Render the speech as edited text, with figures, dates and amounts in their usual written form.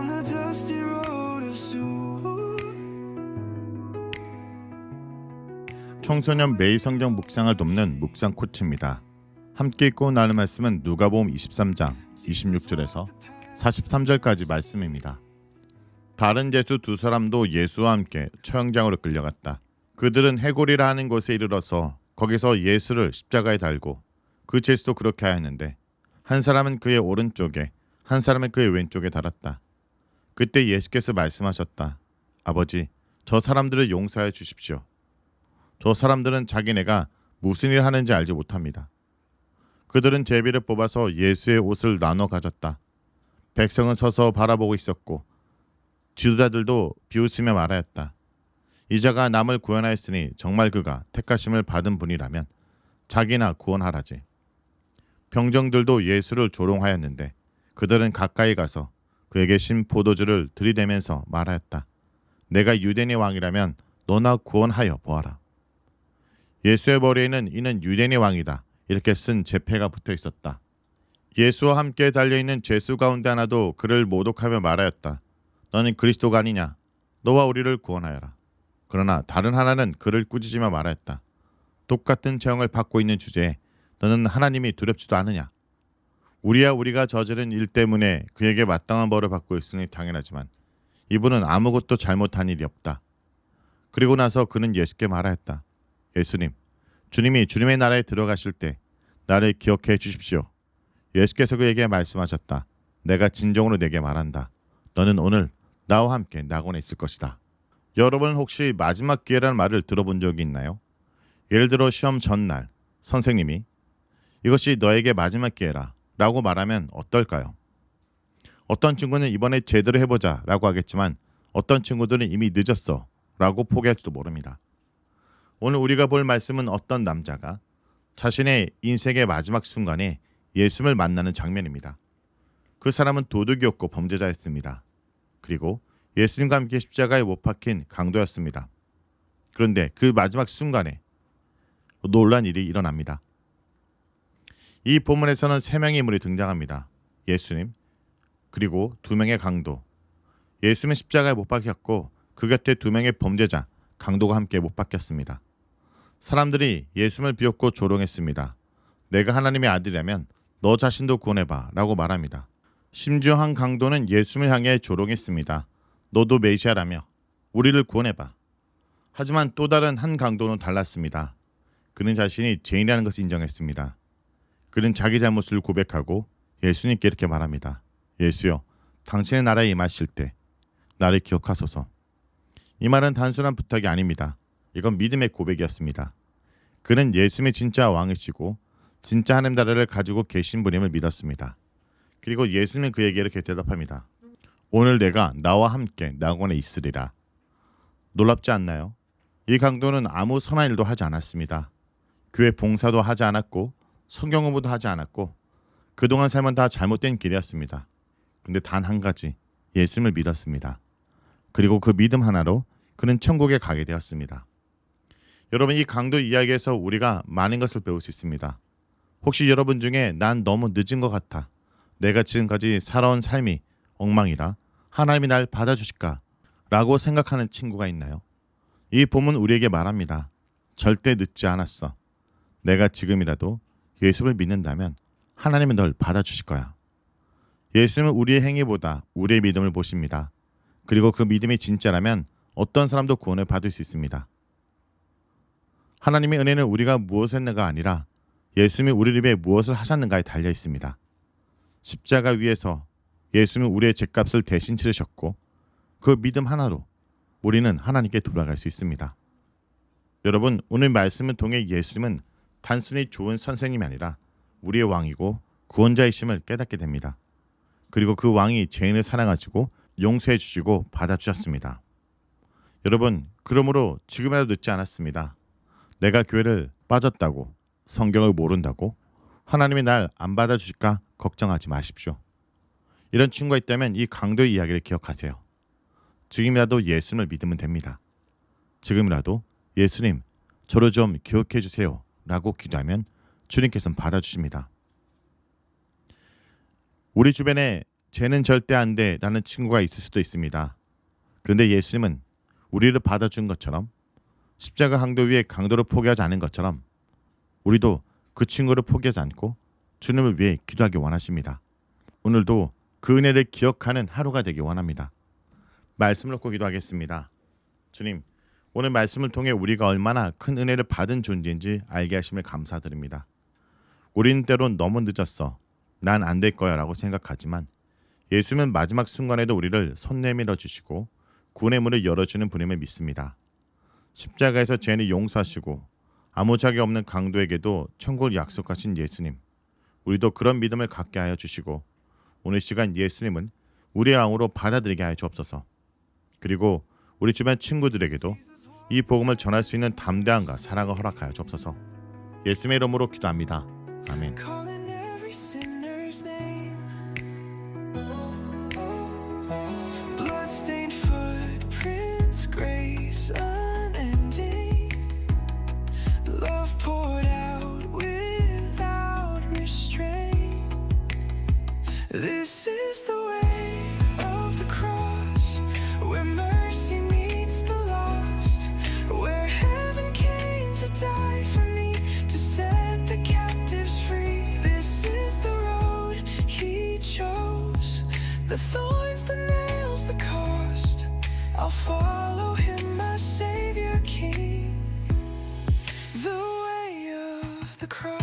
on the dusty road of Seoul. 청소년 매일 성경 묵상을 돕는 묵상 코치입니다. 함께 읽고 나눌 말씀은 누가복음 23장 26절에서 43절까지 말씀입니다. 다른 예수 두 사람도 예수와 함께 처형장으로 끌려갔다. 그들은 해골이라 하는 곳에 이르러서 거기서 예수를 십자가에 달고 그 죄수도 그렇게 하였는데 한 사람은 그의 오른쪽에 한 사람은 그의 왼쪽에 달았다. 그때 예수께서 말씀하셨다. 아버지, 저 사람들을 용서하여 주십시오. 저 사람들은 자기네가 무슨 일을 하는지 알지 못합니다. 그들은 제비를 뽑아서 예수의 옷을 나눠 가졌다. 백성은 서서 바라보고 있었고 지도자들도 비웃으며 말하였다. 이자가 남을 구원하였으니 정말 그가 택하심을 받은 분이라면 자기나 구원하라지. 병정들도 예수를 조롱하였는데 그들은 가까이 가서 그에게 신 포도주를 들이대면서 말하였다. 내가 유대인의 왕이라면 너나 구원하여 보아라. 예수의 머리에는 이는 유대인의 왕이다 이렇게 쓴 제패가 붙어 있었다. 예수와 함께 달려있는 죄수 가운데 하나도 그를 모독하며 말하였다. 너는 그리스도가 아니냐? 너와 우리를 구원하여라. 그러나 다른 하나는 그를 꾸짖으며 말하였다. 똑같은 재형을 받고 있는 주제에 너는 하나님이 두렵지도 않으냐? 우리가 저지른 일 때문에 그에게 마땅한 벌을 받고 있으니 당연하지만 이분은 아무것도 잘못한 일이 없다. 그리고 나서 그는 예수께 말하였다. 예수님, 주님이 주님의 나라에 들어가실 때 나를 기억해 주십시오. 예수께서 그에게 말씀하셨다. 내가 진정으로 내게 말한다. 너는 오늘 나와 함께 낙원에 있을 것이다. 여러분은 혹시 마지막 기회라는 말을 들어본 적이 있나요? 예를 들어 시험 전날 선생님이 이것이 너에게 마지막 기회라 라고 말하면 어떨까요? 어떤 친구는 이번에 제대로 해보자 라고 하겠지만 어떤 친구들은 이미 늦었어 라고 포기할지도 모릅니다. 오늘 우리가 볼 말씀은 어떤 남자가 자신의 인생의 마지막 순간에 예수를 만나는 장면입니다. 그 사람은 도둑이었고 범죄자였습니다. 그리고 예수님과 함께 십자가에 못 박힌 강도였습니다. 그런데 그 마지막 순간에 놀란 일이 일어납니다. 이 본문에서는 세 명의 인물이 등장합니다. 예수님, 그리고 두 명의 강도. 예수님은 십자가에 못 박혔고 그 곁에 두 명의 범죄자, 강도가 함께 못 박혔습니다. 사람들이 예수님을 비웃고 조롱했습니다. 내가 하나님의 아들이라면 너 자신도 구원해봐 라고 말합니다. 심지어 한 강도는 예수님을 향해 조롱했습니다. 너도 메시아라며 우리를 구원해봐. 하지만 또 다른 한 강도는 달랐습니다. 그는 자신이 죄인이라는 것을 인정했습니다. 그는 자기 잘못을 고백하고 예수님께 이렇게 말합니다. 예수여, 당신의 나라에 임하실 때 나를 기억하소서. 이 말은 단순한 부탁이 아닙니다. 이건 믿음의 고백이었습니다. 그는 예수님이 진짜 왕이시고 진짜 하나님 나라를 가지고 계신 분임을 믿었습니다. 그리고 예수님은 그에게 이렇게 대답합니다. 오늘 내가 나와 함께 낙원에 있으리라. 놀랍지 않나요? 이 강도는 아무 선한 일도 하지 않았습니다. 교회 봉사도 하지 않았고 성경 공부도 하지 않았고 그동안 삶은 다 잘못된 길이었습니다. 그런데 단 한 가지, 예수님을 믿었습니다. 그리고 그 믿음 하나로 그는 천국에 가게 되었습니다. 여러분, 이 강도 이야기에서 우리가 많은 것을 배울 수 있습니다. 혹시 여러분 중에 난 너무 늦은 것 같아. 내가 지금까지 살아온 삶이 엉망이라 하나님이 날 받아주실까? 라고 생각하는 친구가 있나요? 이 본문 우리에게 말합니다. 절대 늦지 않았어. 내가 지금이라도 예수를 믿는다면 하나님은 널 받아주실 거야. 예수님은 우리의 행위보다 우리의 믿음을 보십니다. 그리고 그 믿음이 진짜라면 어떤 사람도 구원을 받을 수 있습니다. 하나님의 은혜는 우리가 무엇을 했는가 아니라 예수님이 우리를 위해 무엇을 하셨는가에 달려 있습니다. 십자가 위에서 예수님은 우리의 죄값을 대신 치르셨고 그 믿음 하나로 우리는 하나님께 돌아갈 수 있습니다. 여러분, 오늘 말씀을 통해 예수님은 단순히 좋은 선생님이 아니라 우리의 왕이고 구원자이심을 깨닫게 됩니다. 그리고 그 왕이 죄인을 사랑하시고 용서해 주시고 받아주셨습니다. 여러분, 그러므로 지금이라도 늦지 않았습니다. 내가 교회를 빠졌다고, 성경을 모른다고 하나님이 날 안 받아주실까 걱정하지 마십시오. 이런 친구가 있다면 이 강도의 이야기를 기억하세요. 지금이라도 예수님을 믿으면 됩니다. 지금이라도 예수님, 저를 좀 기억해 주세요 라고 기도하면 주님께서는 받아주십니다. 우리 주변에 쟤는 절대 안 돼 라는 친구가 있을 수도 있습니다. 그런데 예수님은 우리를 받아준 것처럼 십자가 항도 위에 강도를 포기하지 않은 것처럼 우리도 그 친구를 포기하지 않고 주님을 위해 기도하기 원하십니다. 오늘도 그 은혜를 기억하는 하루가 되기 원합니다. 말씀을 놓고 기도하겠습니다. 주님, 오늘 말씀을 통해 우리가 얼마나 큰 은혜를 받은 존재인지 알게 하심을 감사드립니다. 우리는 때론 너무 늦었어. 난 안 될 거야 라고 생각하지만 예수님은 마지막 순간에도 우리를 손 내밀어 주시고 구원의 문을 열어주는 분임을 믿습니다. 십자가에서 죄인을 용서하시고 아무 자격 없는 강도에게도 천국을 약속하신 예수님, 우리도 그런 믿음을 갖게 하여 주시고 오늘 시간 예수님은 우리의 왕으로 받아들이게 하여 주옵소서. 그리고 우리 주변 친구들에게도 이 복음을 전할 수 있는 담대함과 사랑을 허락하여 주옵소서. 예수님의 이름으로 기도합니다. 아멘. calling every sinner's name. Bloodstained footprints, grace unending, love poured out without restraint. This is the way of the cross, where mercy meets the lost, where heaven came to die for me, to set the captives free. This is the road he chose, the thorns, the nails, the cost. I'll follow him, my Savior King, the way of the cross.